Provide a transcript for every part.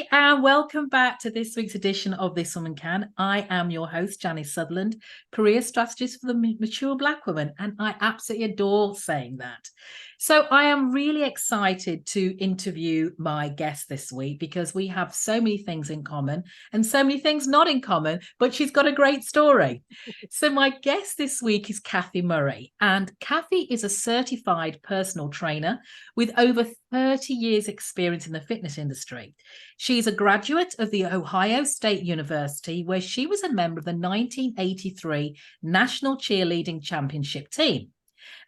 Hi, and welcome back to this week's edition of This Woman Can. I am your host, Janice Sutherland, career strategist for the mature Black woman, and I absolutely adore saying that. So I am really excited to interview my guest this week because we have so many things in common and so many things not in common, but she's got a great story. So my guest this week is Kathy Murray, and Kathy is a certified personal trainer with over 30 years experience in the fitness industry. She's a graduate of the Ohio State University, where she was a member of the 1983 National Cheerleading Championship team.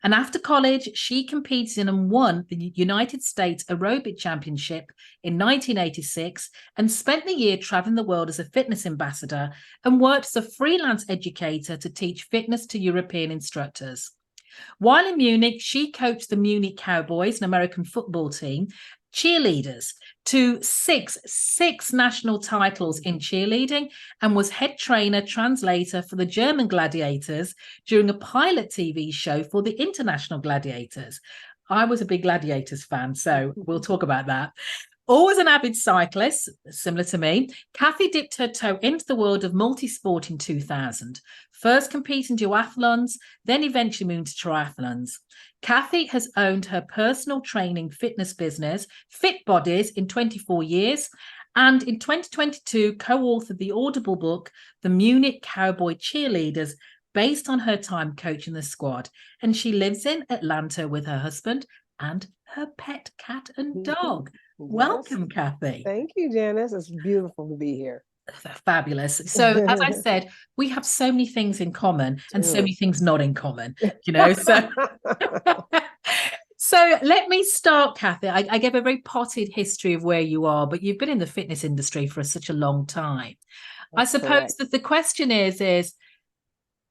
And after college, she competed in and won the United States Aerobic Championship in 1986 and spent the year traveling the world as a fitness ambassador and worked as a freelance educator to teach fitness to European instructors. While in Munich, she coached the Munich Cowboys, an American football team, cheerleaders, to six national titles in cheerleading, and was head trainer translator for the German Gladiators during a pilot TV show for the International Gladiators. I was a big Gladiators fan, so we'll talk about that. Always an avid cyclist, similar to me, Kathy dipped her toe into the world of multi-sport in 2000, first competing duathlons, then eventually moving to triathlons. Kathy has owned her personal training fitness business, Fit Bodies, in 24 years, and in 2022 co-authored the Audible book, The Munich Cowboys Cheerleaders, based on her time coaching the squad. And she lives in Atlanta with her husband and her pet cat and dog. Yes. Welcome, Kathy. Thank you, Janice. It's beautiful to be here. Fabulous. So, as I said, we have so many things in common and so many things not in common, so so let me start, Kathy. I gave a very potted history of where you are, but you've been in the fitness industry for such a long time. I suppose that the question is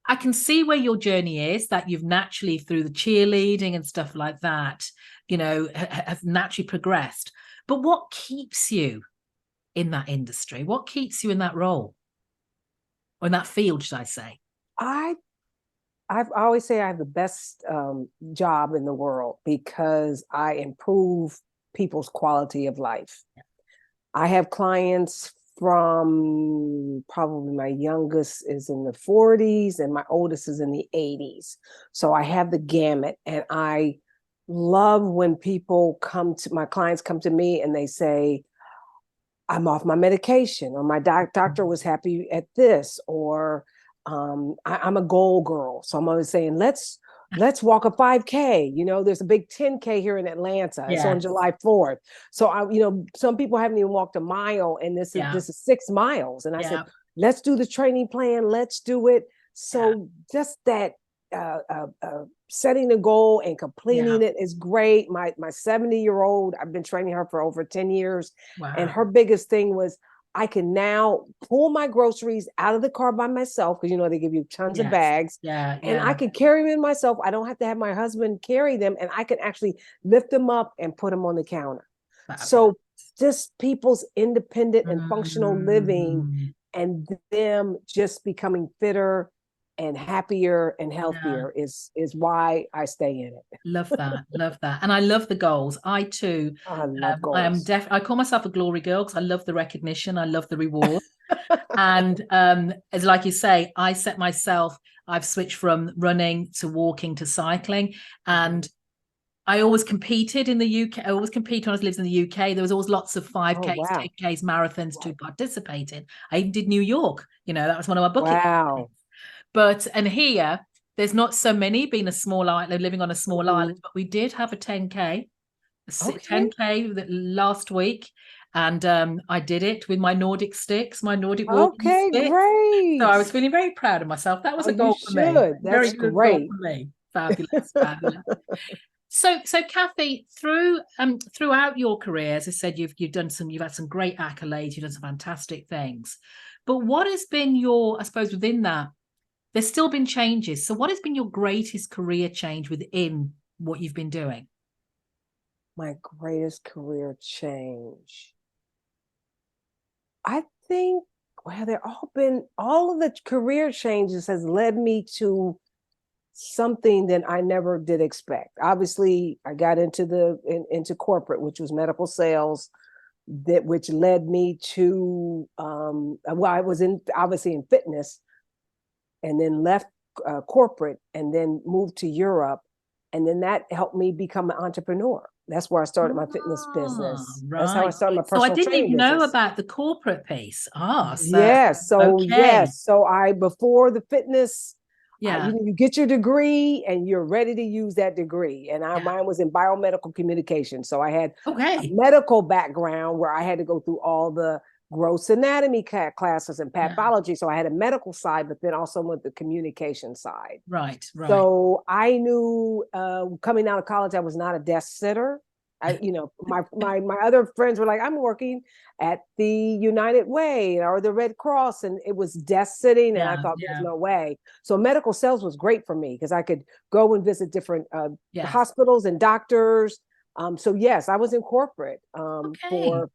I can see where your journey is, that you've naturally, through the cheerleading and stuff like that, have naturally progressed. But what keeps you in that industry? What keeps you in that role, or in that field, should I say? I always say I have the best job in the world because I improve people's quality of life. Yeah. I have clients from probably my youngest is in the 40s and my oldest is in the 80s. So I have the gamut, and I love when my clients come to me and they say, I'm off my medication, or my doctor was happy at this, or I'm a goal girl. So I'm always saying, let's walk a 5K. There's a big 10K here in Atlanta. Yes. It's on July 4th. So some people haven't even walked a mile, and this is 6 miles. And I said, let's do the training plan. Let's do it. So just that setting the goal and completing it is great. My 70-year-old, I've been training her for over 10 years. Wow. And her biggest thing was, I can now pull my groceries out of the car by myself, because they give you tons of bags. And I can carry them myself. I don't have to have my husband carry them, and I can actually lift them up and put them on the counter. So just people's independent and functional living, and them just becoming fitter and happier and healthier is why I stay in it. Love that. And I love the goals. I too. I love goals. I call myself a glory girl because I love the recognition. I love the reward. And as like you say, I set myself, I've switched from running to walking to cycling. And I always competed in the UK. I always competed when I lived in the UK. There was always lots of 5Ks, 10Ks, marathons to participate in. I even did New York. That was one of my bucket lists. And here, there's not so many, being a small island, living on a small island, but we did have a 10K, 10K last week. And I did it with my Nordic sticks, my Nordic walking sticks. Great. So I was feeling very proud of myself. That was a goal for me. That's very good great. Goal for me. Fabulous. So Kathy, throughout your career, as I said, you've had some great accolades, you've done some fantastic things. But what has been I suppose within that, there's still been changes. So what has been your greatest career change within what you've been doing? My greatest career change. I think, all of the career changes has led me to something that I never did expect. Obviously, I got into corporate, which was medical sales. which led me to well, I was obviously in fitness, and then left corporate, and then moved to Europe, and then that helped me become an entrepreneur. That's where I started my fitness business. Right. That's how I started my So I personal didn't training even know business. about the corporate piece. Yes. So okay. So before the fitness, Yeah. you get your degree and you're ready to use that degree. And mine was in biomedical communication. So I had a medical background where I had to go through all the gross anatomy classes and pathology. So I had a medical side, but then also with the communication side. Right. So I knew coming out of college, I was not a desk sitter. My other friends were like, I'm working at the United Way or the Red Cross, and it was desk sitting, and I thought there's no way. So medical sales was great for me because I could go and visit different hospitals and doctors. So yes, I was in corporate for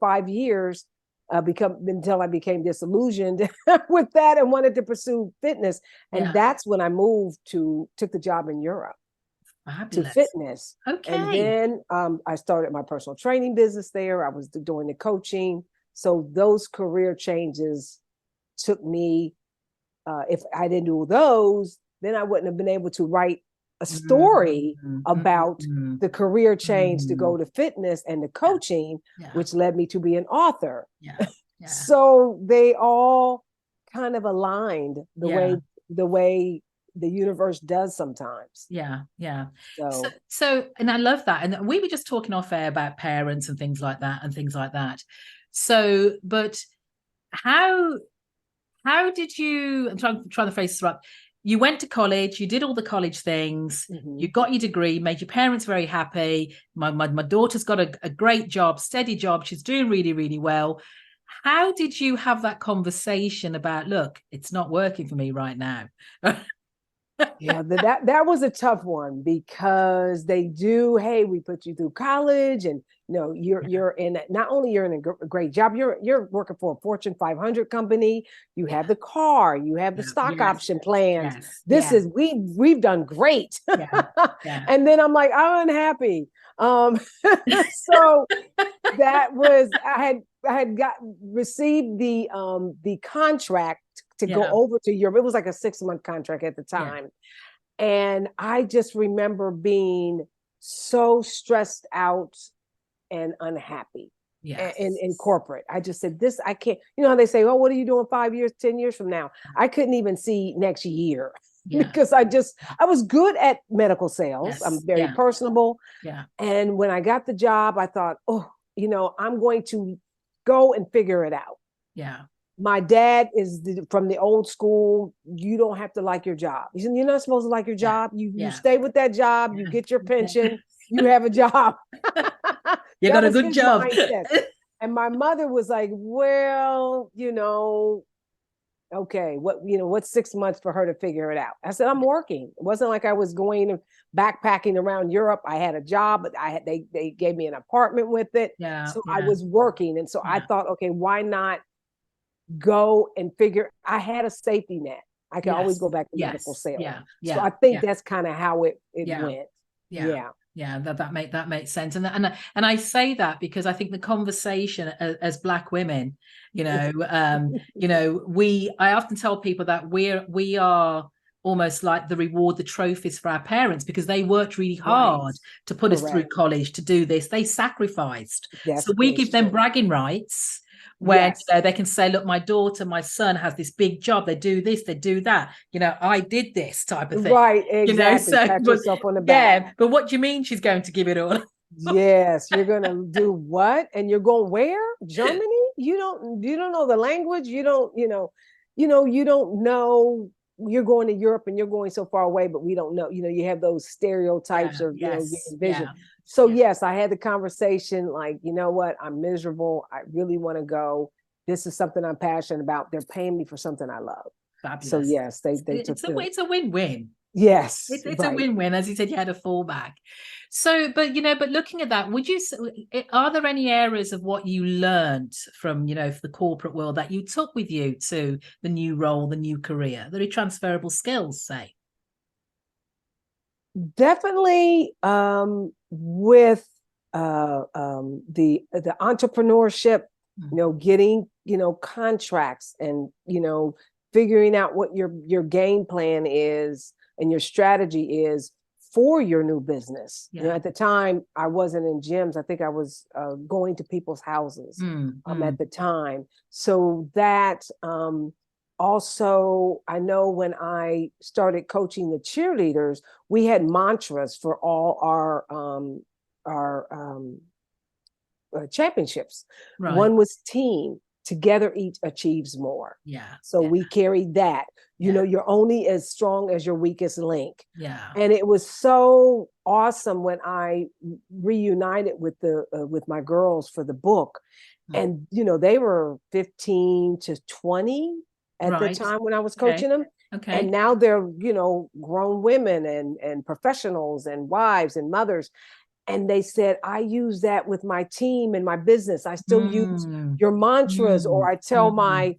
5 years. Until I became disillusioned with that and wanted to pursue fitness. And that's when I took the job in Europe. Fabulous. To fitness. Okay. And then I started my personal training business there. I was doing the coaching. So those career changes took me, if I didn't do those, then I wouldn't have been able to write a story about the career change to go to fitness and the coaching, which led me to be an author. So they all kind of aligned the way the universe does sometimes. So and I love that. And we were just talking off air about parents and things like that. So, but how did you, I'm trying to phrase this right. You went to college, you did all the college things, you got your degree, made your parents very happy. My daughter's got a great job, steady job. She's doing really, really well. How did you have that conversation about, look, it's not working for me right now? That was a tough one because they do, hey, we put you through college, and you're in, not only you're in a great job, you're working for a Fortune 500 company, you have the car, you have the stock option plans. We've done great. And then I'm like, I'm unhappy. So that was, I had received the contract to go over to Europe. It was like a 6-month contract at the time. And I just remember being so stressed out and unhappy in corporate. I just said, I can't, how they say, oh, what are you doing 5 years, 10 years from now? I couldn't even see next year because I was good at medical sales. I'm very personable. And when I got the job, I thought, I'm going to go and figure it out. My dad is from the old school. You don't have to like your job. You're not supposed to like your job. You stay with that job. You get your pension. You have a job. You got a good job. And my mother was like, well, okay, what's 6 months for her to figure it out? I said, I'm working. It wasn't like I was going and backpacking around Europe. I had a job, but they gave me an apartment with it. So I was working. And so I thought, okay, why not go and figure? I had a safety net. I could always go back to medical sales. So I think that's kind of how it went. That makes sense. And I say that because I think the conversation as Black women, I often tell people that we are almost like the reward, the trophies for our parents, because they worked really hard to put us through college, to do this. They sacrificed. So we give them bragging rights when they can say, look, my daughter, my son has this big job. They do this, they do that. I did this type of thing. Right, exactly. Pat yourself on the back. Yeah, but what do you mean she's going to give it all? Yes, you're going to do what? And you're going where? Germany? You don't know the language. You don't know. You're going to Europe and you're going so far away, but we don't know. You have those stereotypes or vision. So yes, I had the conversation like, you know what? I'm miserable. I really want to go. This is something I'm passionate about. They're paying me for something I love. Fabulous. So yes, it's a win-win. Yes, it's a win-win. As you said, you had a fallback. So, but looking at that, are there any areas of what you learned from the corporate world that you took with you to the new role, the new career? There are transferable skills, say. Definitely with the entrepreneurship, getting, contracts and, figuring out what your game plan is and your strategy is for your new business. Yeah. At the time, I wasn't in gyms. I think I was going to people's houses at the time. So that also, I know when I started coaching the cheerleaders, we had mantras for all our championships. Right. One was team. Together each achieves more. Yeah. So we carried that. You're only as strong as your weakest link. Yeah. And it was so awesome when I reunited with my girls for the book. And they were 15 to 20 at the time when I was coaching them. Okay. And now they're, grown women and professionals and wives and mothers. And they said, I use that with my team and my business. I still use your mantras, or I tell my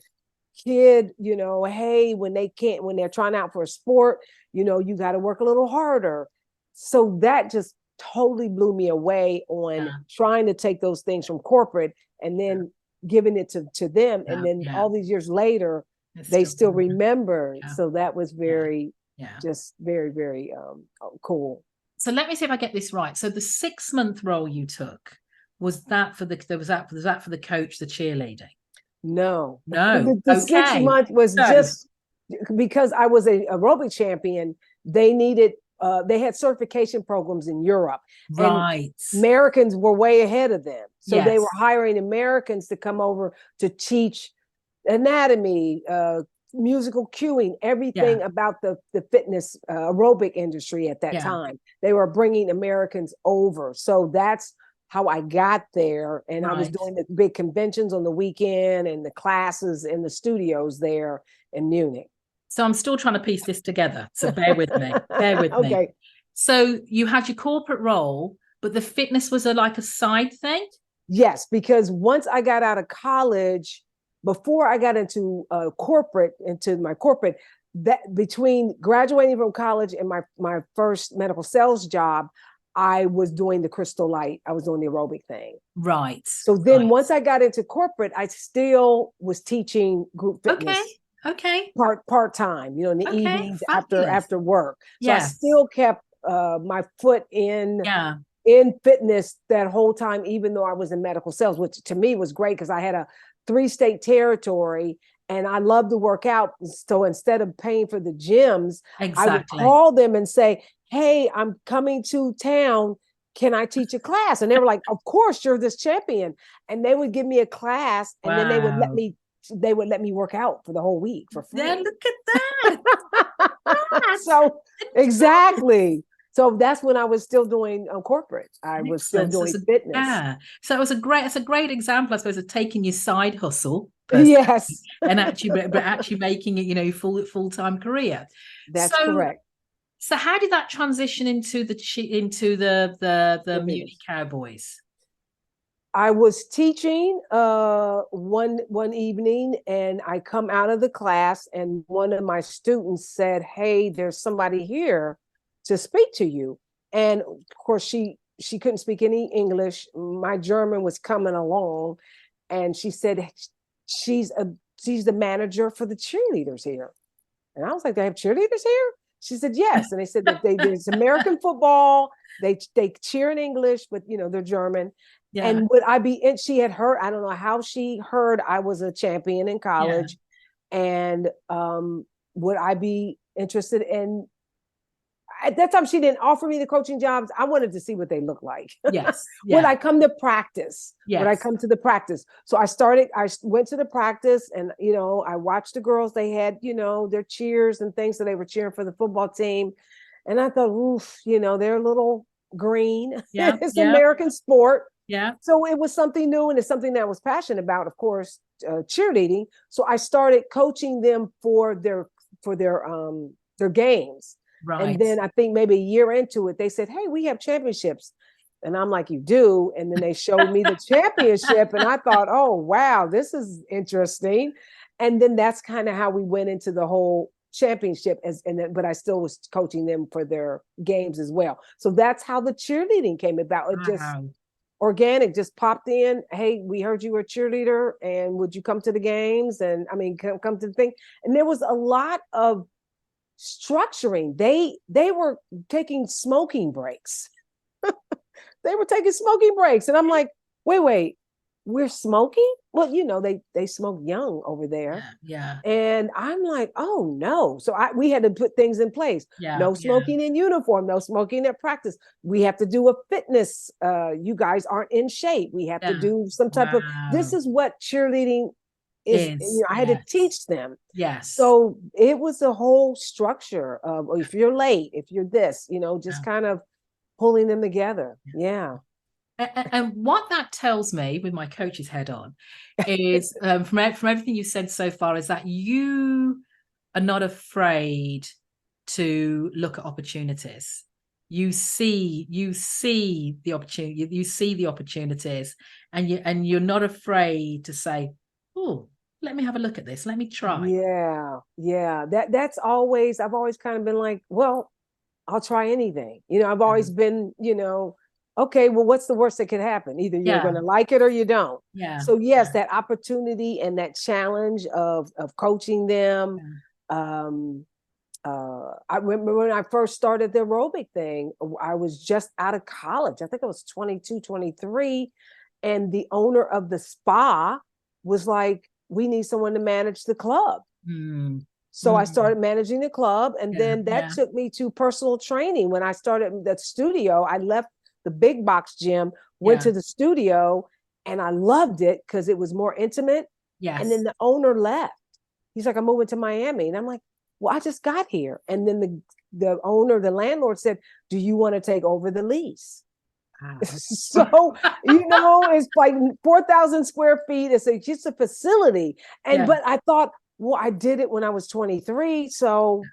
kid, hey, when they're trying out for a sport, you got to work a little harder. So that just totally blew me away on trying to take those things from corporate and then giving it to them. And then all these years later, they still remember. So that was just very, very cool. So let me see if I get this right. So the 6-month role you took, was that for the coach, the cheerleading? No. The 6 months was just because I was a aerobic champion. They needed they had certification programs in Europe. Right. And Americans were way ahead of them. So they were hiring Americans to come over to teach anatomy, musical cueing, everything about the fitness aerobic industry at that time. They were bringing Americans over. So that's how I got there. And I was doing the big conventions on the weekend and the classes in the studios there in Munich. So I'm still trying to piece this together. So bear with me. Okay. So you had your corporate role, but the fitness was like a side thing? Yes, because once I got out of college, before I got into my corporate, that between graduating from college and my first medical sales job, I was doing the crystal light. I was doing the aerobic thing. Right. So then once I got into corporate, I still was teaching group fitness. Okay. Part-time, in the evenings after work. So I still kept my foot in fitness that whole time, even though I was in medical sales, which to me was great because I had a 3-state territory and I love to work out. So instead of paying for the gyms, I would call them and say, hey, I'm coming to town. Can I teach a class? And they were like, of course, you're this champion. And they would give me a class and then they would let me work out for the whole week for free. Yeah, look at that. So exactly. So that's when I was still doing corporate. I was still doing fitness. Yeah. So it's a great example, I suppose, of taking your side hustle. Yes. And actually making it, full-time career. That's correct. So how did that transition into the Munich Cowboys? I was teaching one evening and I come out of the class and one of my students said, hey, there's somebody here to speak to you. And of course she couldn't speak any English. My German was coming along. And she said, she's the manager for the cheerleaders here. And I was like, they have cheerleaders here? She said, yes. And they said that there's American football. They cheer in English, but they're German. Yeah. And would I be in? She had heard, I don't know how she heard I was a champion in college. Yeah. And would I be interested in, at that time, she didn't offer me the coaching jobs. I wanted to see what they look like. Yes. Yeah. Would I come to practice? Yes. Would I come to the practice? So I went to the practice and, I watched the girls. They had, their cheers and things. So they were cheering for the football team. And I thought, oof, they're a little green. Yeah. It's an American sport. Yeah. So it was something new and it's something that I was passionate about, of course, cheerleading. So I started coaching them for their games. Right. And then I think maybe a year into it, they said, hey, we have championships. And I'm like, you do? And then they showed me the championship. And I thought, oh, wow, this is interesting. And then that's kind of how we went into the whole championship. But I still was coaching them for their games as well. So that's how the cheerleading came about. It just organic, just popped in. Hey, we heard you were a cheerleader, and would you come to the games? And I mean, come to the thing. And there was a lot of structuring. They were taking smoking breaks. They were taking smoking breaks. And I'm like, wait, we're smoking? Well, you know, they smoke young over there. Yeah. And I'm like, oh no. So we had to put things in place. Yeah. No smoking in uniform, no smoking at practice. We have to do a fitness. You guys aren't in shape. We have to do some type of, this is what cheerleading is. You know, I had to teach them. Yes. So it was a whole structure of, if you're late, if you're this, you know, just kind of pulling them together. Yeah. And what that tells me, with my coach's head on, is from everything you've said so far, is that you are not afraid to look at opportunities. You see the opportunity, you see the opportunities, and you're not afraid to say, oh, let me have a look at this. Let me try. Yeah. That's always, I've always kind of been like, well, I'll try anything. You know, I've always been, you know, okay, well, what's the worst that could happen? Either you're going to like it or you don't. Yeah. So yes, that opportunity and that challenge of coaching them. I remember when I first started the aerobic thing, I was just out of college. I think I was 22, 23. And the owner of the spa was like, we need someone to manage the club. So I started managing the club, and then that took me to personal training. When I started that studio, I left the big box gym, went to the studio, and I loved it because it was more intimate. Yes. And then the owner left. He's like, I'm moving to Miami. And I'm like, well, I just got here. And then the owner, the landlord said, do you want to take over the lease? So, you know, it's like 4,000 square feet. It's just a facility. And, but I thought, well, I did it when I was 23. So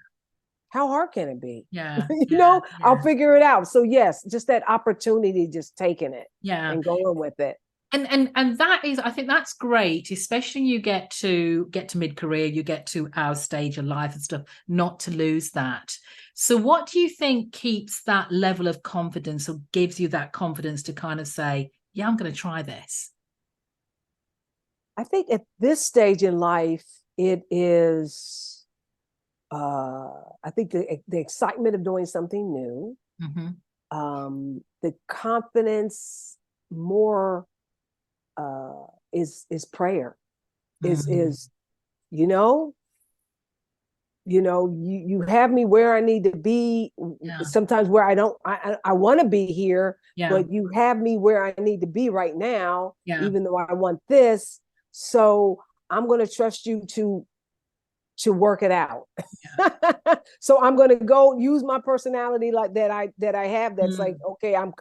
how hard can it be? You know, I'll figure it out. So yes, just that opportunity, just taking it and going with it. And that is, I think that's great, especially when you get to mid-career, you get to our stage of life and stuff, not to lose that. So what do you think keeps that level of confidence, or gives you that confidence to kind of say, yeah, I'm going to try this? I think at this stage in life, it is, I think the excitement of doing something new, the confidence more is prayer, is you have me where I need to be. Sometimes where I want to be here, but you have me where I need to be right now, even though I want this. So I'm going to trust you to work it out. So I'm going to go use my personality like that I have. That's like, okay, I'm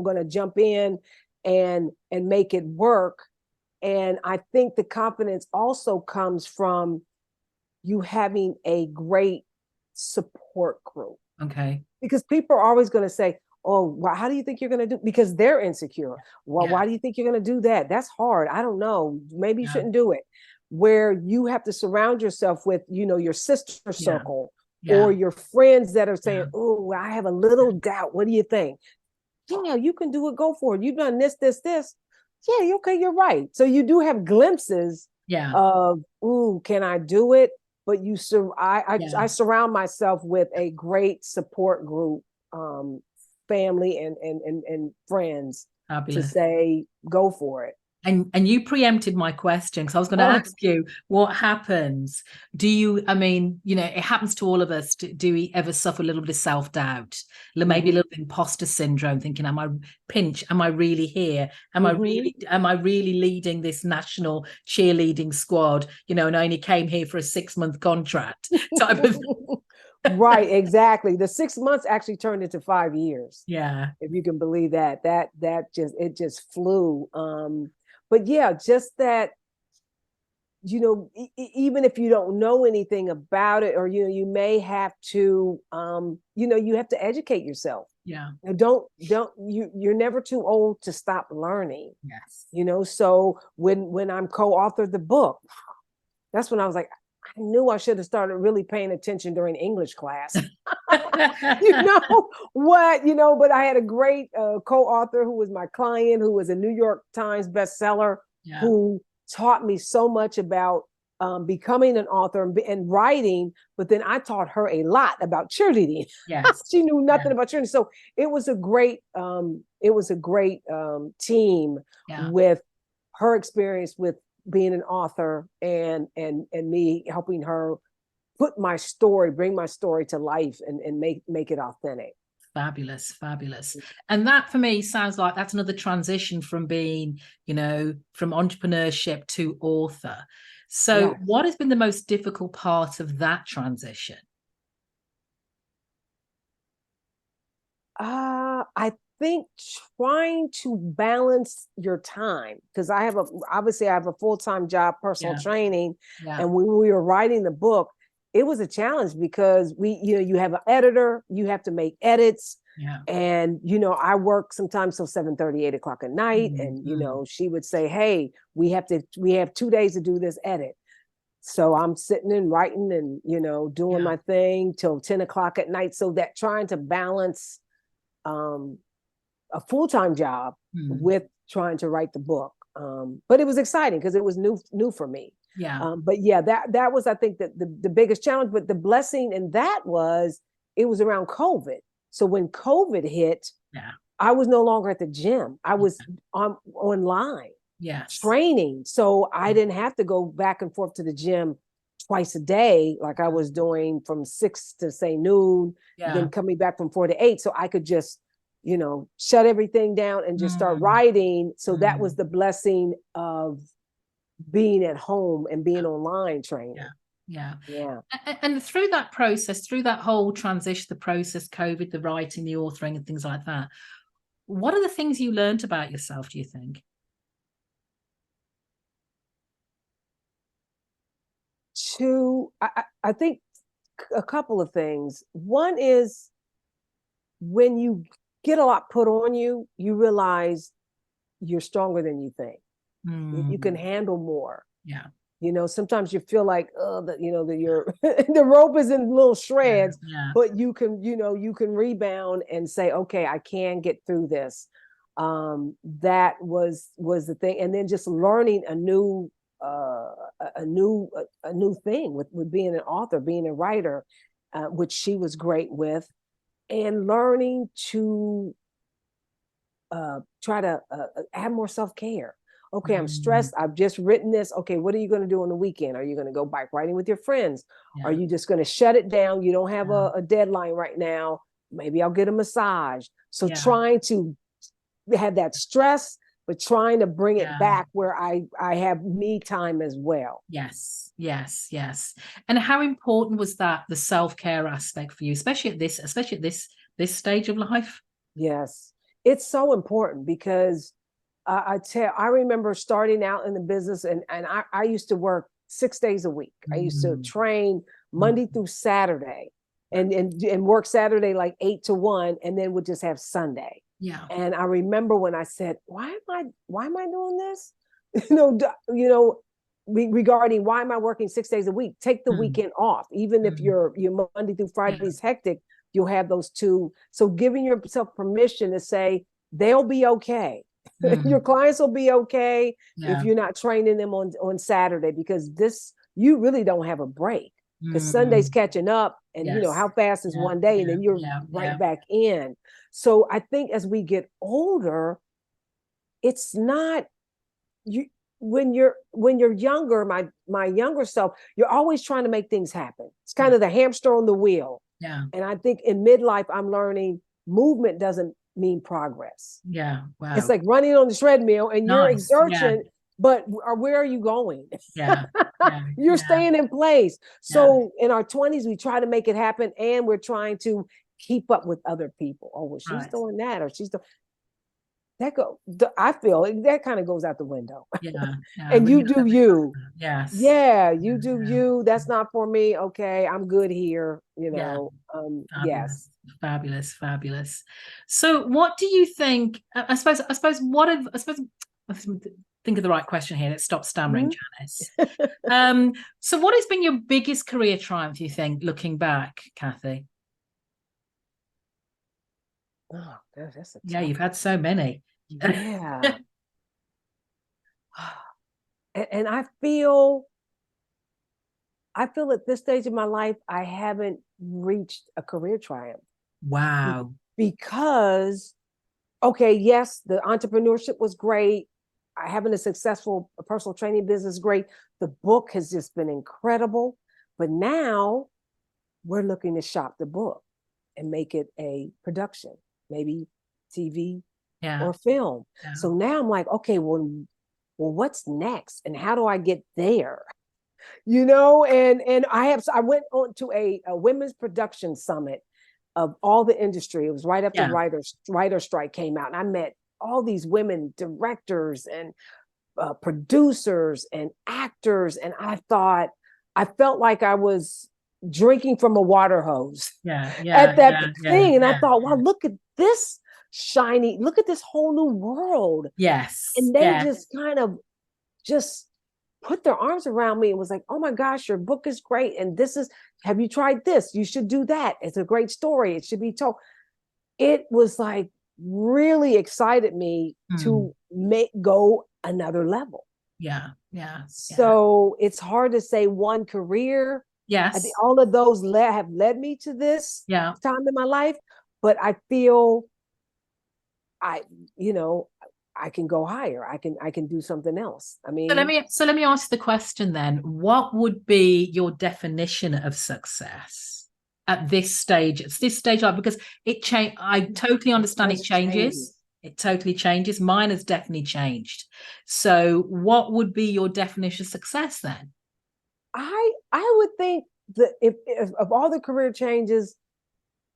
going to jump in and make it work. And I think the confidence also comes from you having a great support group. Okay. Because people are always going to say, oh, well, how do you think you're going to do? Because they're insecure. Well, why do you think you're going to do that? That's hard. I don't know. Maybe you shouldn't do it. Where you have to surround yourself with, your sister circle or your friends that are saying, oh, I have a little doubt. What do you think? Yeah, you can do it. Go for it. You've done this. Yeah, okay, you're right. So you do have glimpses of, ooh, can I do it? But I surround myself with a great support group, family and friends. Fabulous. To say, go for it. And you preempted my question, because I was going to ask you, what happens? Do you, it happens to all of us. Do we ever suffer a little bit of self-doubt? Maybe a little imposter syndrome, thinking, am I really here? Am I really leading this national cheerleading squad? And I only came here for a 6-month contract type of Right, exactly. The 6 months actually turned into 5 years. Yeah. If you can believe that. That just flew. But yeah, just that, even if you don't know anything about it, or, you may have to, you have to educate yourself. Yeah. You're never too old to stop learning. Yes. So when I'm co-authored the book, that's when I was like, I knew I should have started really paying attention during English class. You know what, but I had a great co-author who was my client, who was a New York Times bestseller, who taught me so much about becoming an author and writing, but then I taught her a lot about cheerleading. Yes. She knew nothing about cheerleading. So it was a great team with her experience with being an author and me helping her bring my story to life and make it authentic. Fabulous, fabulous. And that for me sounds like that's another transition from being, from entrepreneurship to author. So what has been the most difficult part of that transition? I think trying to balance your time, because I have a full-time job, personal training. And when we were writing the book, it was a challenge because you have an editor, you have to make edits. And, I work sometimes till 7:30, 8 o'clock at night. And, she would say, hey, we have 2 days to do this edit. So I'm sitting and writing and, doing my thing till 10 o'clock at night. So that trying to balance a full-time job with trying to write the book. But it was exciting because it was new for me. But that was, I think, the biggest challenge. But the blessing in that was it was around COVID. So when COVID hit, I was no longer at the gym. I was online training. So I didn't have to go back and forth to the gym twice a day like I was doing from 6 to say noon, then coming back from 4 to 8. So I could just, shut everything down and just start writing. So that was the blessing of being at home and being online training. And through that process, through that whole transition, the process, COVID, the writing, the authoring and things like that, what are the things you learned about yourself, do you think? I think a couple of things. One is when you get a lot put on you, you realize you're stronger than you think. You can handle more. Sometimes you feel like, you're the rope is in little shreds, but you can rebound and say, okay, I can get through this. That was the thing. And then just learning a new thing with being an author, being a writer, which she was great with, and learning to try to have more self-care. Okay, I'm stressed. I've just written this. Okay, what are you going to do on the weekend? Are you going to go bike riding with your friends? Are you just going to shut it down? You don't have a deadline right now. Maybe I'll get a massage. So trying to have that stress, but trying to bring it back where I have me time as well. Yes. And how important was that, the self-care aspect for you, especially at this stage of life? Yes, it's so important because I remember starting out in the business and I used to work 6 days a week. I used to train Monday through Saturday and work Saturday like 8 to 1, and then would just have Sunday. And I remember when I said, why am I doing this? Regarding why am I working 6 days a week? Take the weekend off. Even if your Monday through Friday is hectic, you'll have those two. So giving yourself permission to say, they'll be okay. Your clients will be okay if you're not training them on Saturday, because you really don't have a break, because Sunday's catching up, and how fast is one day, and then you're right back in. So I think as we get older, it's not you when you're younger, my younger self, you're always trying to make things happen. It's kind of the hamster on the wheel. And I think in midlife, I'm learning movement doesn't mean progress. Wow. It's like running on the treadmill and you're exertion, but where are you going? You're staying in place. So in our 20s, we try to make it happen, and we're trying to keep up with other people. Oh, well, she's doing that, or she's doing I feel that kind of goes out the window. And you do you. You do you. That's not for me. Okay, I'm good here. Yes. Fabulous. So what do you think, I suppose think of the right question here. Let's stop stammering, Mhm. Janice. So what has been your biggest career triumph, you think, looking back, Kathy? Oh, that's a Yeah, tough you've had so many. one. Yeah. And I feel at this stage of my life, I haven't reached a career triumph Wow. because, okay, yes, the entrepreneurship was great. Having a successful personal training business is great. The book has just been incredible. But now we're looking to shop the book and make it a production, maybe TV Yeah. or film. Yeah. So now I'm like, okay, well, what's next? And how do I get there? And I went on to a women's production summit of all the industry. It was right after Yeah. writer strike came out, and I met all these women directors and producers and actors, and I felt like I was drinking from a water hose at that thing, and I thought, wow, look at this look at this whole new world. Yes. And they just kind of just put their arms around me and was like, oh my gosh, your book is great. And have you tried this? You should do that. It's a great story. It should be told. It was like really excited me to go another level. Yeah. Yeah. So it's hard to say one career. Yes. I think all of those have led me to this time in my life, but I feel I can go higher. I can do something else. I mean, so let me ask the question then. What would be your definition of success at this stage? It's this stage, because it changed. I totally understand it changes. It totally changes. Mine has definitely changed. So what would be your definition of success then? I would think that if of all the career changes,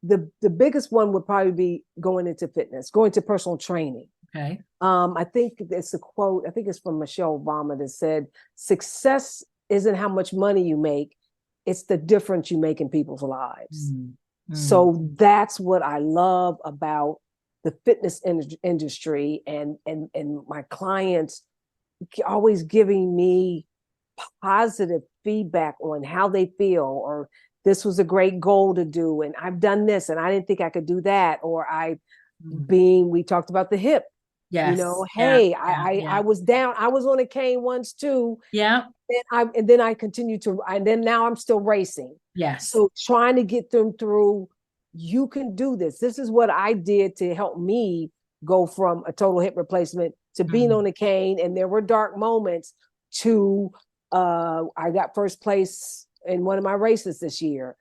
the biggest one would probably be going into fitness, going to personal training. Okay. I think it's a quote, I think it's from Michelle Obama, that said, success isn't how much money you make, it's the difference you make in people's lives. So that's what I love about the fitness industry, and my clients always giving me positive feedback on how they feel, or this was a great goal to do, and I've done this and I didn't think I could do that, or we talked about the hip. Yes. Hey, I was down. I was on a cane once too. Yeah. And then I continued to, and then now I'm still racing. Yes. So trying to get them through, you can do this. This is what I did to help me go from a total hip replacement to being on a cane. And there were dark moments to, I got first place in one of my races this year.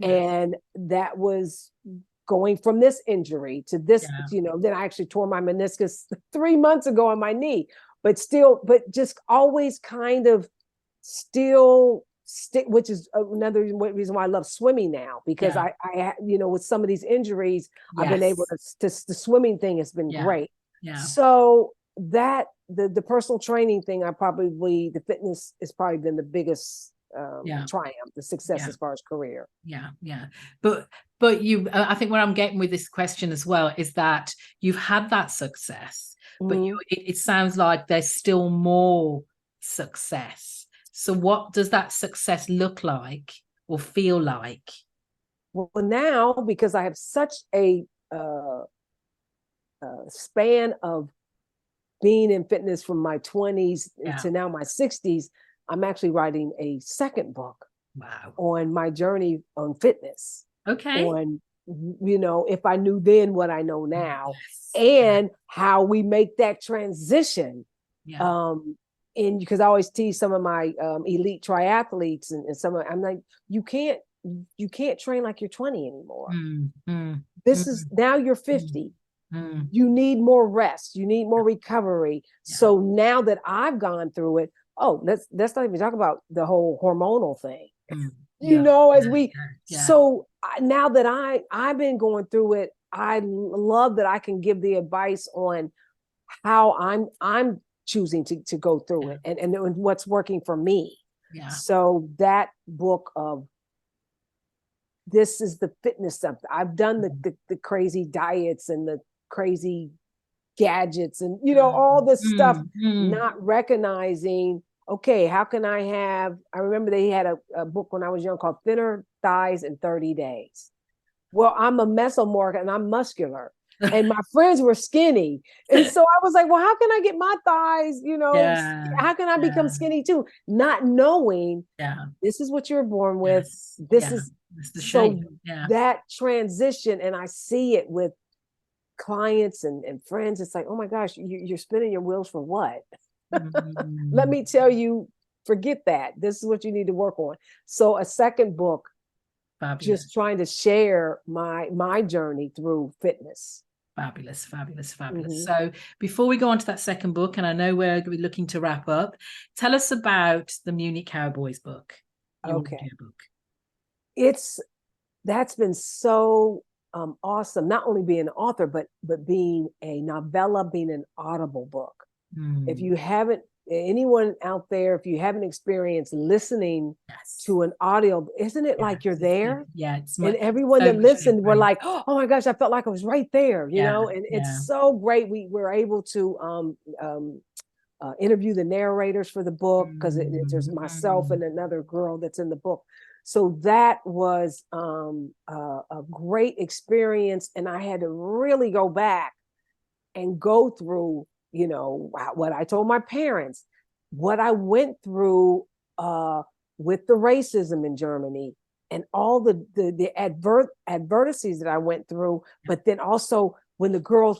And that was going from this injury to this, then I actually tore my meniscus 3 months ago on my knee, but just always kind of still stick, which is another reason why I love swimming now, because I with some of these injuries, I've been able to, the swimming thing has been great. So that the personal training thing, the fitness has probably been the biggest triumph, the success as far as career. But you, I think where I'm getting with this question as well is that you've had that success, but it sounds like there's still more success. So what does that success look like or feel like? Well, now, because I have such a span of being in fitness from my 20s to now my 60s, I'm actually writing a second book on my journey on fitness. Okay. On, if I knew then what I know now, and how we make that transition. And because I always tease some of my elite triathletes and I'm like, you can't train like you're 20 anymore. This is, now you're 50. You need more rest. You need more recovery. So now that I've gone through it, let's not even talk about the whole hormonal thing. So now that I've been going through it, I love that I can give the advice on how I'm choosing to go through it, and what's working for me. So that book of, this is the fitness stuff. I've done the crazy diets and the crazy gadgets and, you know, all this stuff, mm. not recognizing, okay, how can I remember they had a book when I was young called Thinner Thighs in 30 Days. Well, I'm a mesomorph and I'm muscular. And my friends were skinny. And so I was like, well, how can I get my thighs, you know, how can I become skinny too? Not knowing this is what you're born with. This is the so shape. that transition. And I see it with clients and friends. It's like, oh my gosh, you're spinning your wheels for what? Let me tell you, forget that. This is what you need to work on. So a second book, Fabulous. just trying to share my journey through fitness. Fabulous, fabulous, fabulous. So before we go on to that second book, and I know we're going to be looking to wrap up, tell us about the Munich Cowboys book. Okay. Book. That's been so awesome, not only being an author, but being a novella, being an audible book. If you haven't, anyone out there, if you haven't experienced listening to an audio, isn't it like you're there? And everyone that listened were like, oh my gosh, I felt like I was right there, you know, and it's so great. We were able to interview the narrators for the book, because there's myself and another girl that's in the book. So that was a great experience. And I had to really go back and go through, you know, what I told my parents, what I went through with the racism in Germany, and all the adversities that I went through. But then also when the girls,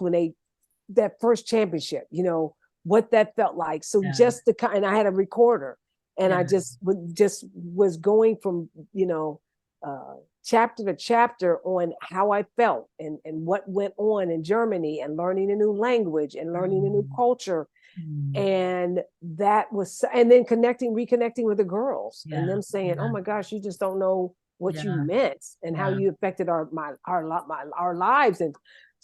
that first championship, you know, what that felt like. So just and I had a recorder, and I just was going from, you know, chapter to chapter on how I felt and what went on in Germany, and learning a new language and learning a new culture. And that was, and then reconnecting with the girls and them saying, oh my gosh, you just don't know what you meant and how you affected our lives. And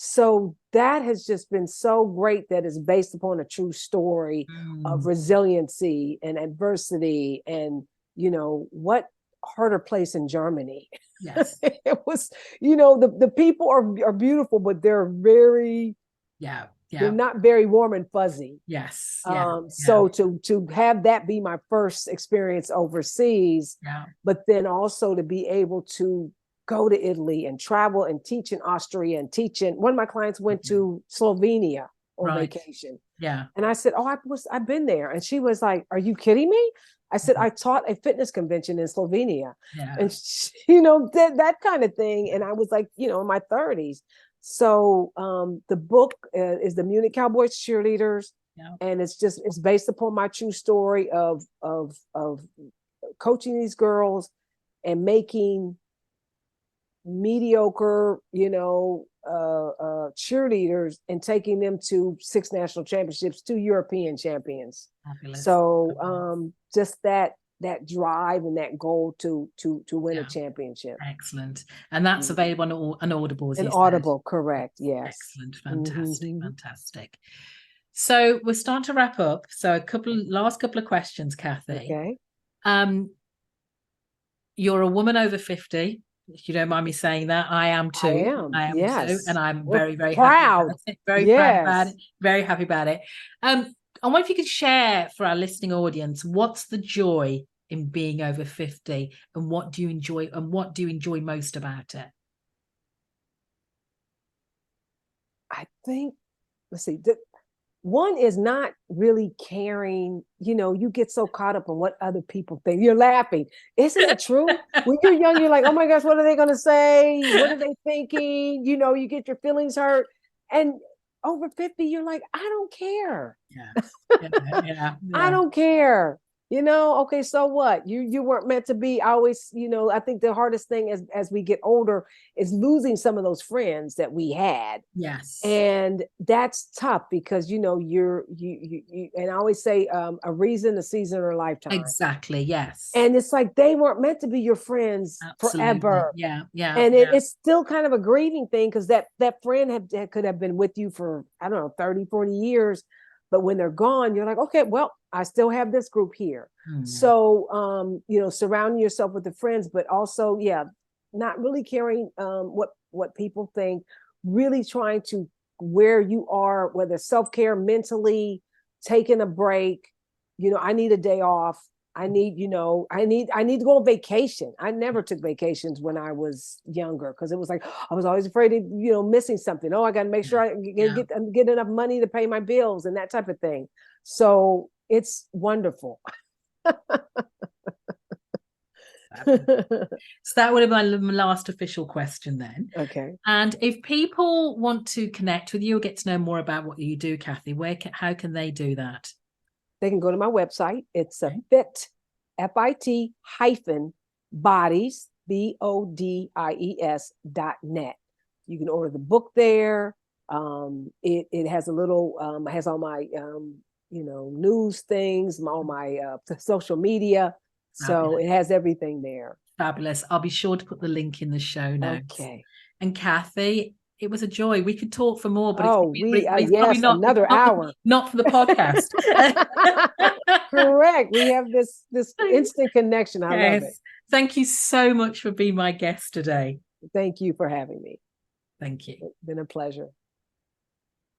so that has just been so great, that is based upon a true story of resiliency and adversity. And, you know, what harder place in Germany. It was, you know, the people are beautiful, but they're very, they're not very warm and fuzzy. So to have that be my first experience overseas, but then also to be able to go to Italy and travel and teach in Austria and teach in, one of my clients went to Slovenia on vacation. And I said, oh, I've been there. And she was like, are you kidding me? I said, I taught a fitness convention in Slovenia. And she, you know, that kind of thing. And I was like, you know, in my 30s. So the book is the Munich Cowboys Cheerleaders. And it's based upon my true story of coaching these girls and making mediocre, you know, cheerleaders, and taking them to 6 national championships, 2 European champions. So just that drive and that goal to win a championship. Excellent. And that's available on Audible, as you said. Audible, correct. Yes. Excellent. Fantastic. Fantastic. So we're starting to wrap up. So last couple of questions, Kathy. Okay. You're a woman over 50. If you don't mind me saying that, I am too. I am too, and I'm very, very proud. Happy very proud about it. Very happy about it. I wonder if you could share for our listening audience, what's the joy in being over 50, and what do you enjoy most about it? I think, let's see, one is not really caring. You know, you get so caught up on what other people think. You're laughing. Isn't it true? When you're young, you're like, oh my gosh, what are they going to say? What are they thinking? You know, you get your feelings hurt. And over 50, you're like, I don't care. I don't care. You know, okay, so what? You weren't meant to be. I always, you know, I think the hardest thing as we get older is losing some of those friends that we had. And that's tough, because, you know, you and I always say a reason, a season, or a lifetime. Exactly. Yes. And it's like they weren't meant to be your friends forever. And it's still kind of a grieving thing, because that friend could have been with you for, I don't know, 30, 40 years. But when they're gone, you're like, okay, well, I still have this group here. So, you know, surrounding yourself with the friends, but also, not really caring what people think, really trying to where you are, whether self-care, mentally, taking a break. I need a day off. I need to go on vacation. I never took vacations when I was younger because it was like I was always afraid of missing something. Oh, I got to make sure I get enough money to pay my bills and that type of thing. So it's wonderful. So that would have been my last official question then. Okay. And if people want to connect with you or get to know more about what you do, Kathy, how can they do that? They can go to my website. It's a FIT hyphen bodies, BODIES.net. You can order the book there. It has a little, it has all my, news things, all my social media. So it has everything there. Fabulous. I'll be sure to put the link in the show notes. Okay. And Kathy, it was a joy. We could talk for more, but it's probably not another hour. Not for the podcast. Correct. We have this instant connection. I love it. Thank you so much for being my guest today. Thank you for having me. Thank you. It's been a pleasure.